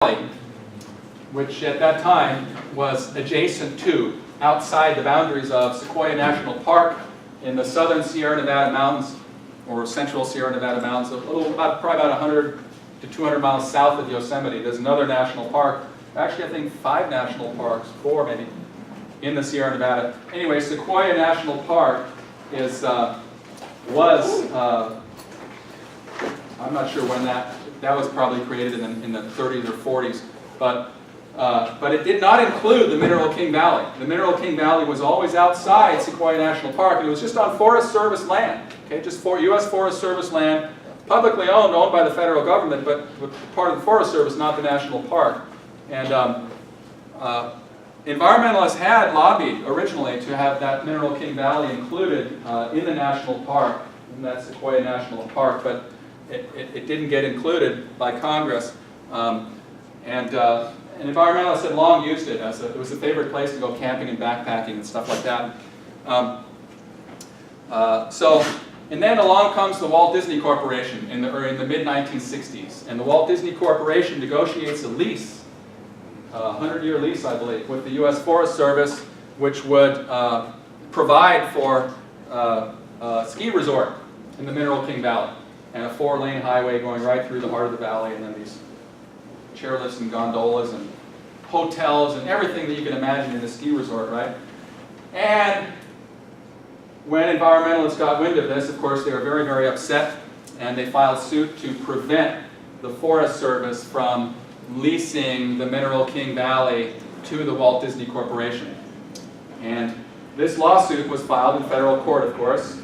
Valley, which at that time was adjacent to, outside the boundaries of Sequoia National Park in the southern Sierra Nevada mountains, or central Sierra Nevada mountains, probably about 100 to 200 miles south of Yosemite. There's another national park, actually I think 5 national parks, 4 maybe, in the Sierra Nevada. Anyway, Sequoia National Park is, I'm not sure when that was probably created in the 30s or 40s, but it did not include the Mineral King Valley. The Mineral King Valley was always outside Sequoia National Park, and it was just on Forest Service land, okay, just for U.S. Forest Service land, publicly owned by the federal government, but part of the Forest Service, not the national park. And environmentalists had lobbied originally to have that Mineral King Valley included in the national park, in that Sequoia National Park, but it didn't get included by Congress. And environmentalists had long used it as it was a favorite place to go camping and backpacking and stuff like that. And then along comes the Walt Disney Corporation in the mid-1960s. And the Walt Disney Corporation negotiates a lease, a 100-year lease, I believe, with the U.S. Forest Service, which would provide for a ski resort in the Mineral King Valley, and a 4-lane highway going right through the heart of the valley, and then these chairlifts and gondolas and hotels and everything that you can imagine in a ski resort, right? And when environmentalists got wind of this, of course, they were very, very upset, and they filed suit to prevent the Forest Service from leasing the Mineral King Valley to the Walt Disney Corporation. And this lawsuit was filed in federal court, of course,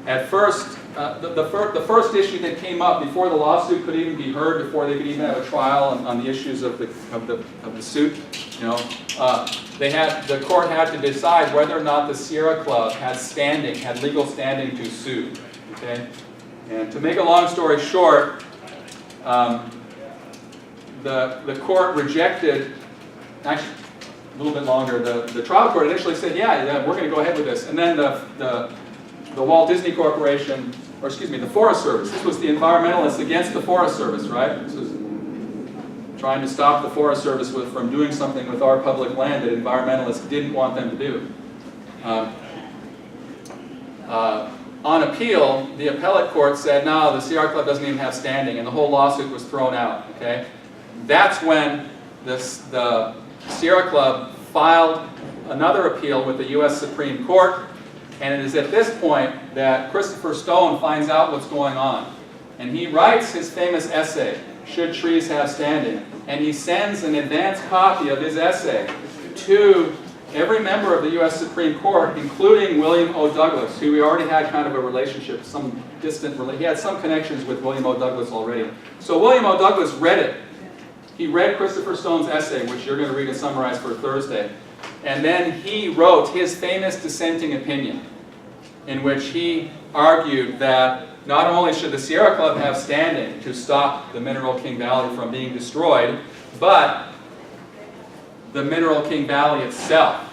at first, the first issue that came up before the lawsuit could even be heard, before they could even have a trial on the issues of the suit, you know, the court had to decide whether or not the Sierra Club had legal standing to sue. Okay, and to make a long story short, the court rejected. Actually, a little bit longer. The trial court initially said, yeah, we're going to go ahead with this, and then the Walt Disney Corporation, or excuse me, the Forest Service. This was the environmentalists against the Forest Service, right? This was trying to stop the Forest Service from doing something with our public land that environmentalists didn't want them to do. On appeal, the appellate court said, no, the Sierra Club doesn't even have standing, and the whole lawsuit was thrown out, okay? That's when the Sierra Club filed another appeal with the U.S. Supreme Court. And it is at this point that Christopher Stone finds out what's going on. And he writes his famous essay, Should Trees Have Standing? And he sends an advance copy of his essay to every member of the U.S. Supreme Court, including William O. Douglas, who we already had kind of a relationship, some distant relationship. He had some connections with William O. Douglas already. So William O. Douglas read it. He read Christopher Stone's essay, which you're going to read and summarize for Thursday. And then he wrote his famous dissenting opinion, in which he argued that not only should the Sierra Club have standing to stop the Mineral King Valley from being destroyed, but the Mineral King Valley itself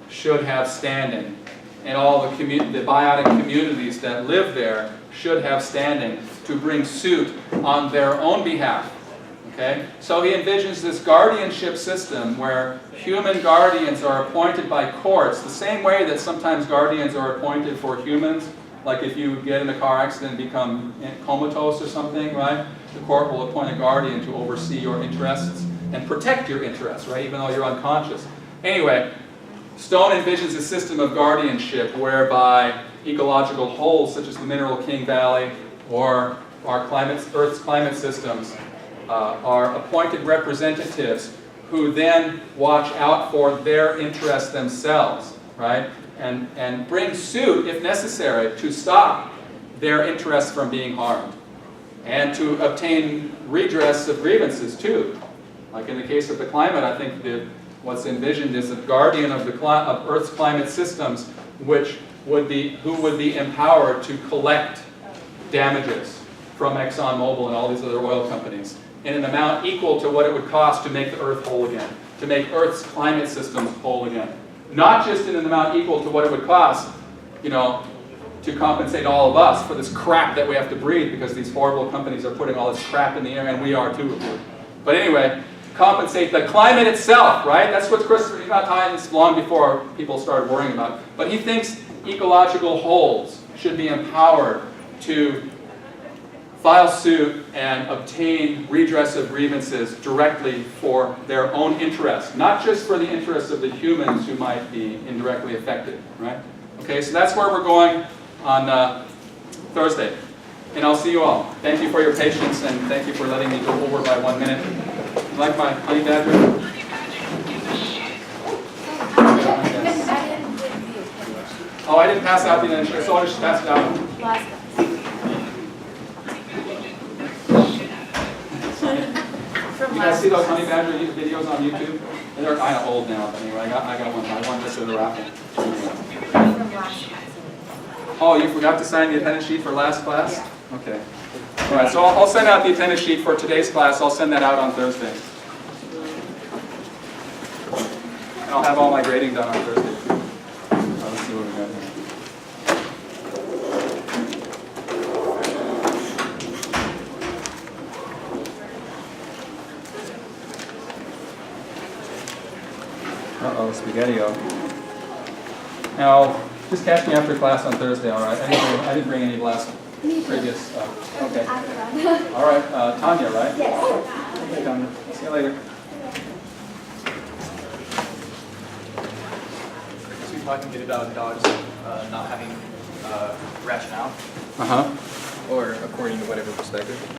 should have standing, and all the biotic communities that live there should have standing to bring suit on their own behalf. Okay? So he envisions this guardianship system where human guardians are appointed by courts, the same way that sometimes guardians are appointed for humans. Like if you get in a car accident and become comatose or something, right? The court will appoint a guardian to oversee your interests and protect your interests, right? Even though you're unconscious. Anyway, Stone envisions a system of guardianship whereby ecological wholes such as the Mineral King Valley or our Earth's climate systems are appointed representatives who then watch out for their interests themselves, right? And bring suit, if necessary, to stop their interests from being harmed. And to obtain redress of grievances, too. Like in the case of the climate, I think what's envisioned is a guardian of Earth's climate systems who would be empowered to collect damages from ExxonMobil and all these other oil companies in an amount equal to what it would cost to make the Earth whole again, to make Earth's climate systems whole again. Not just in an amount equal to what it would cost, you know, to compensate all of us for this crap that we have to breathe because these horrible companies are putting all this crap in the air, and we are too. But anyway, compensate the climate itself, right? That's what Christopher, he's not talking this long before people started worrying about. But he thinks ecological wholes should be empowered to file suit and obtain redress of grievances directly for their own interests, not just for the interests of the humans who might be indirectly affected, right? Okay, so that's where we're going on Thursday. And I'll see you all. Thank you for your patience, and thank you for letting me go over by 1 minute. You like my honey badger? Oh, I didn't pass out the initiative, so I just passed it out. You guys see those honey badger videos on YouTube? They're kind of old now, but anyway, I got one. I won this in the raffle. Oh, you forgot to sign the attendance sheet for last class? Okay. All right, so I'll send out the attendance sheet for today's class. I'll send that out on Thursday. And I'll have all my grading done on Thursday, too. Let's see what we got here. Uh-oh, Spaghetti-O. Now, just catch me after class on Thursday, all right? I didn't bring any previous stuff. Okay. All right, Tanya, right? Yes. Okay, Tanya. See you later. So you're talking a bit about dogs not having rationale? Uh-huh. Or according to whatever perspective?